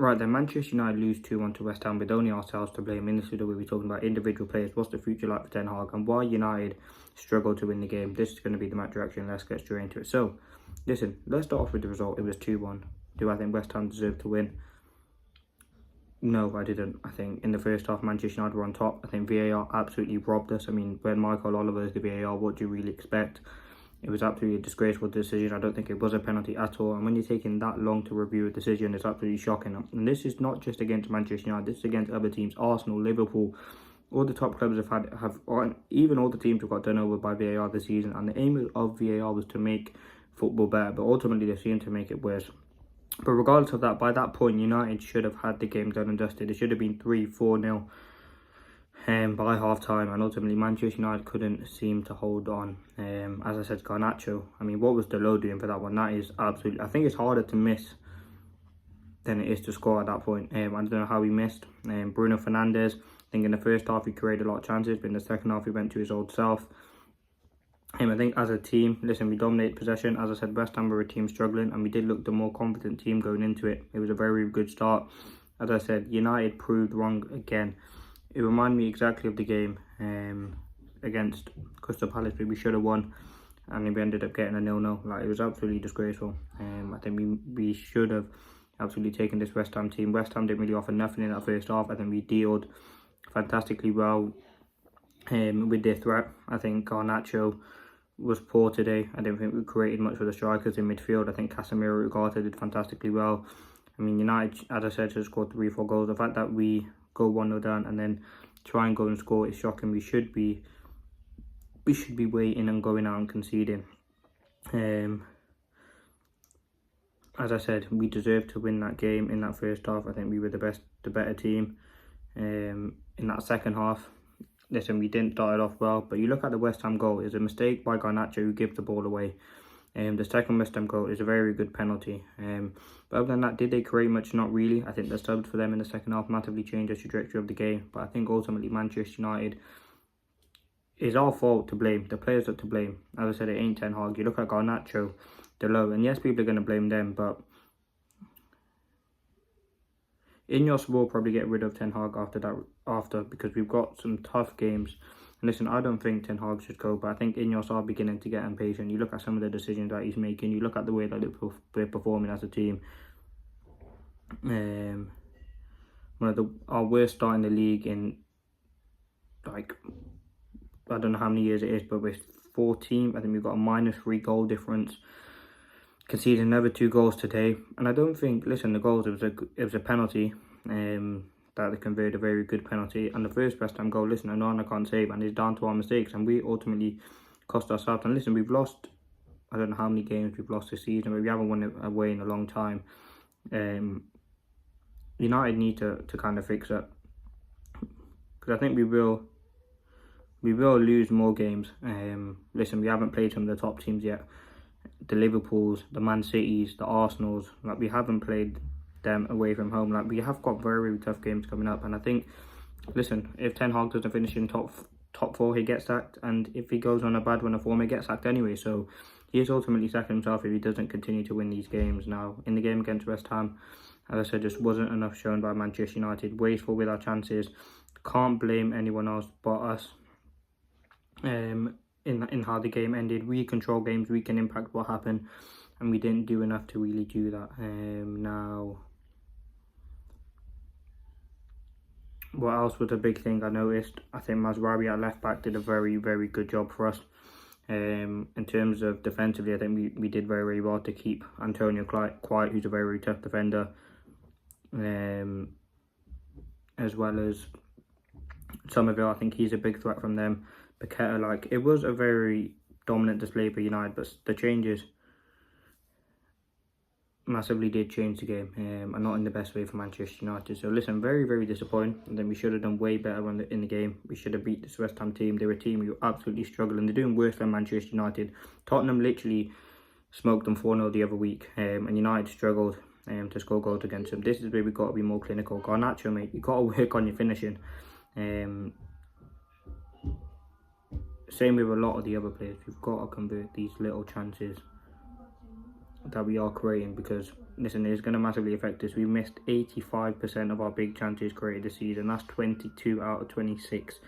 Right then, Manchester United lose 2-1 to West Ham with only ourselves to blame. In this video, we'll be talking about individual players, what's the future like for Ten Hag, and why United struggled to win the game. This is going to be the match reaction. Let's get straight into it. So, listen, let's start off with the result. It was 2-1. Do I think West Ham deserved to win? No, I didn't. I think in the first half, Manchester United were on top. I think VAR absolutely robbed us. I mean, when Michael Oliver is the VAR, what do you really expect? It was absolutely a disgraceful decision. I don't think it was a penalty at all. And when you're taking that long to review a decision, it's absolutely shocking. And this is not just against Manchester United. This is against other teams. Arsenal, Liverpool, all the top clubs even all the teams have got done over by VAR this season. And the aim of VAR was to make football better. But ultimately, they seem to make it worse. But regardless of that, by that point, United should have had the game done and dusted. It should have been 3-4-0. By half time, and ultimately Manchester United couldn't seem to hold on. As I said, Garnacho, I mean, what was DALOT doing for that one? That is absolutely, I think it's harder to miss than it is to score at that point. I don't know how he missed. Bruno Fernandes, I think in the first half he created a lot of chances, but in the second half he went to his old self. I think as a team, listen, we dominated possession. As I said, West Ham were a team struggling, and we did look the more confident team going into it. It was a very good start. As I said, United proved wrong again. It reminded me exactly of the game against Crystal Palace, but we should have won, and we ended up getting a 0-0. Like, it was absolutely disgraceful. I think we should have absolutely taken this West Ham team. West Ham didn't really offer nothing in that first half. I think we dealt fantastically well with their threat. I think Garnacho was poor today. I don't think we created much for the strikers in midfield. I think Casemiro Ugarte did fantastically well. I mean, United, as I said, should have scored 3-4 goals. The fact that we go 1-0 down and then try and go and score is shocking. We should be waiting and going out and conceding. As I said, we deserved to win that game in that first half. I think we were the better team. In that second half, listen, we didn't start it off well, but you look at the West Ham goal, it's a mistake by Garnacho who gives the ball away. The second West Ham goal is a very good penalty. But other than that, did they create much? Not really. I think the subs for them in the second half massively changed the trajectory of the game. But I think ultimately Manchester United is our fault to blame. The players are to blame. As I said, it ain't Ten Hag. You look at Garnacho, DALOT, and yes, people are going to blame them, but Ineos will probably get rid of Ten Hag after because we've got some tough games. And listen, I don't think Ten Hag should go, but I think Ineos are beginning to get impatient. You look at some of the decisions that he's making. You look at the way that they're performing as a team. One of our worst start in the league in, like, I don't know how many years it is, but we're 14. I think we've got a -3 goal difference. Conceded another 2 goals today, and I don't think. Listen, the goals, it was a penalty. That they converted a very good penalty, and the first West Ham goal, listen, I know I can't save, and it's down to our mistakes, and we ultimately cost ourselves. And listen, we've lost, I don't know how many games we've lost this season, but we haven't won it away in a long time. United need to kind of fix it, because I think we will lose more games. Listen, we haven't played some of the top teams yet, the Liverpools, the Man Cities, the Arsenals. Like, we haven't played them away from home. Like, we have got very tough games coming up, and I think, listen, if Ten Hag doesn't finish in top 4, he gets sacked, and if he goes on a bad run of form, he gets sacked anyway. So he is ultimately sacking himself if he doesn't continue to win these games. Now, in the game against West Ham, as I said, just wasn't enough shown by Manchester United. Wasteful with our chances. Can't blame anyone else but us. In how the game ended, we control games, we can impact what happened, and we didn't do enough to really do that. Now, what else was a big thing I noticed? I think Mazraoui at left back did a very good job for us. In terms of defensively, I think we did very well to keep Antonio quiet, who's a very tough defender, as well as Somerville. I think he's a big threat from them. Paqueta, like, it was a very dominant display for United, but the changes massively did change the game, and not in the best way for Manchester United. So listen, very disappointing. And then we should have done way better in the game. We should have beat this West Ham team. They were a team who absolutely struggled, and they're doing worse than Manchester United. Tottenham literally smoked them 4-0 the other week, and United struggled to score goals against them. This is where we've got to be more clinical. Garnacho, mate, you've got to work on your finishing. Same with a lot of the other players. We've got to convert these little chances. that we are creating, because listen, it's going to massively affect us. We missed 85% of our big chances created this season. That's 22 out of 26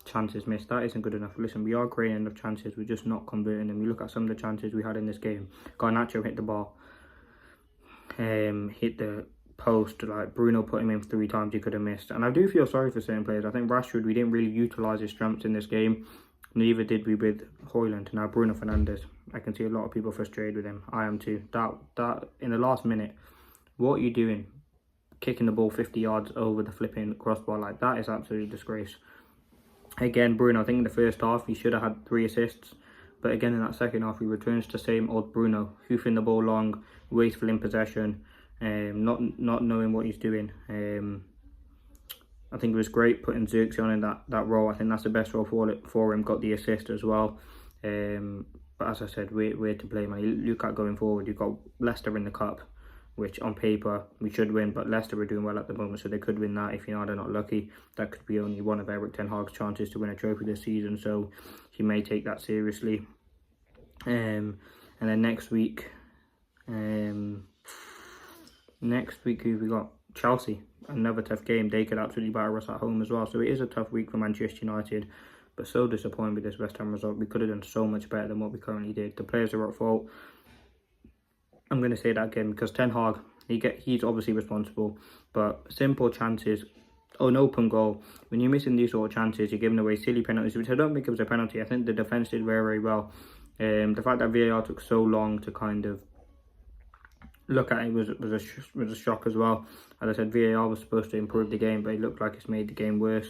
chances missed. That isn't good enough. Listen, we are creating enough chances, we're just not converting them. You look at some of the chances we had in this game. Garnacho hit the bar, hit the post, like Bruno put him in 3 times he could have missed. And I do feel sorry for certain players. I think Rashford, we didn't really utilise his strengths in this game. Neither did we with Højlund. Now Bruno Fernandes, I can see a lot of people frustrated with him. I am too. That in the last minute, what are you doing? Kicking the ball 50 yards over the flipping crossbar, like that is absolutely disgrace. Again, Bruno, I think in the first half he should have had 3 assists. But again, in that second half, he returns to the same old Bruno, hoofing the ball long, wasteful in possession, not knowing what he's doing. I think it was great putting Xerxes on in that role. I think that's the best role for him. Got the assist as well. But as I said, we're to blame. And you look at going forward, you've got Leicester in the cup, which on paper we should win, but Leicester are doing well at the moment, so they could win that if they're not lucky. That could be only one of Erik ten Hag's chances to win a trophy this season, so he may take that seriously. And then next week who have we got? Chelsea, another tough game. They could absolutely batter us at home as well, so it is a tough week for Manchester United. But so disappointed with this West Ham result. We could have done so much better than what we currently did. The players are at fault. I'm going to say that again, because Ten Hag, he's obviously responsible, but simple chances, an open goal, when you're missing these sort of chances, you're giving away silly penalties, which I don't think it was a penalty. I think the defence did very, very well. The fact that VAR took so long to kind of look at it was a shock as well. As I said, VAR was supposed to improve the game, but it looked like it's made the game worse.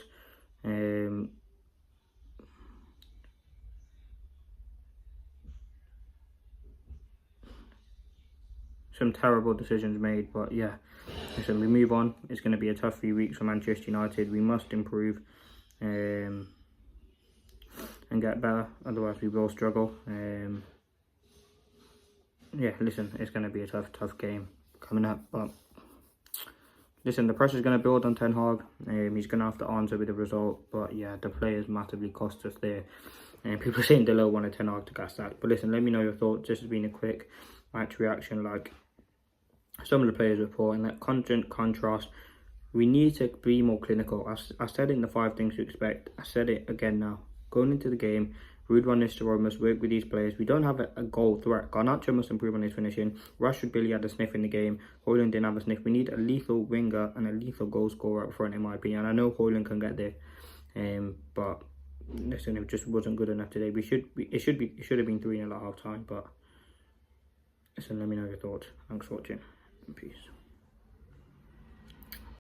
Some terrible decisions made, but yeah, listen, we move on. It's going to be a tough few weeks for Manchester United. We must improve and get better, otherwise we will struggle. Yeah, listen, it's going to be a tough game coming up, but listen, the pressure's going to build on Ten Hag. He's going to have to answer with the result, but yeah, the players massively cost us there. And people saying DALOT wanted Ten Hag to gas that. But listen, let me know your thoughts. This has been a quick match reaction. Like some of the players report, in that constant contrast, we need to be more clinical. I said it in the 5 things to expect. I said it again now. Going into the game, Ruud van Nistelrooy must work with these players. We don't have a goal threat. Garnacho must improve on his finishing. Rashford Billy had a sniff in the game. Højlund didn't have a sniff. We need a lethal winger and a lethal goal scorer up front, in my opinion. I know Højlund can get there, but listen, it just wasn't good enough today. It should have been 3-0 at half time. But listen, let me know your thoughts. Thanks for watching. Peace.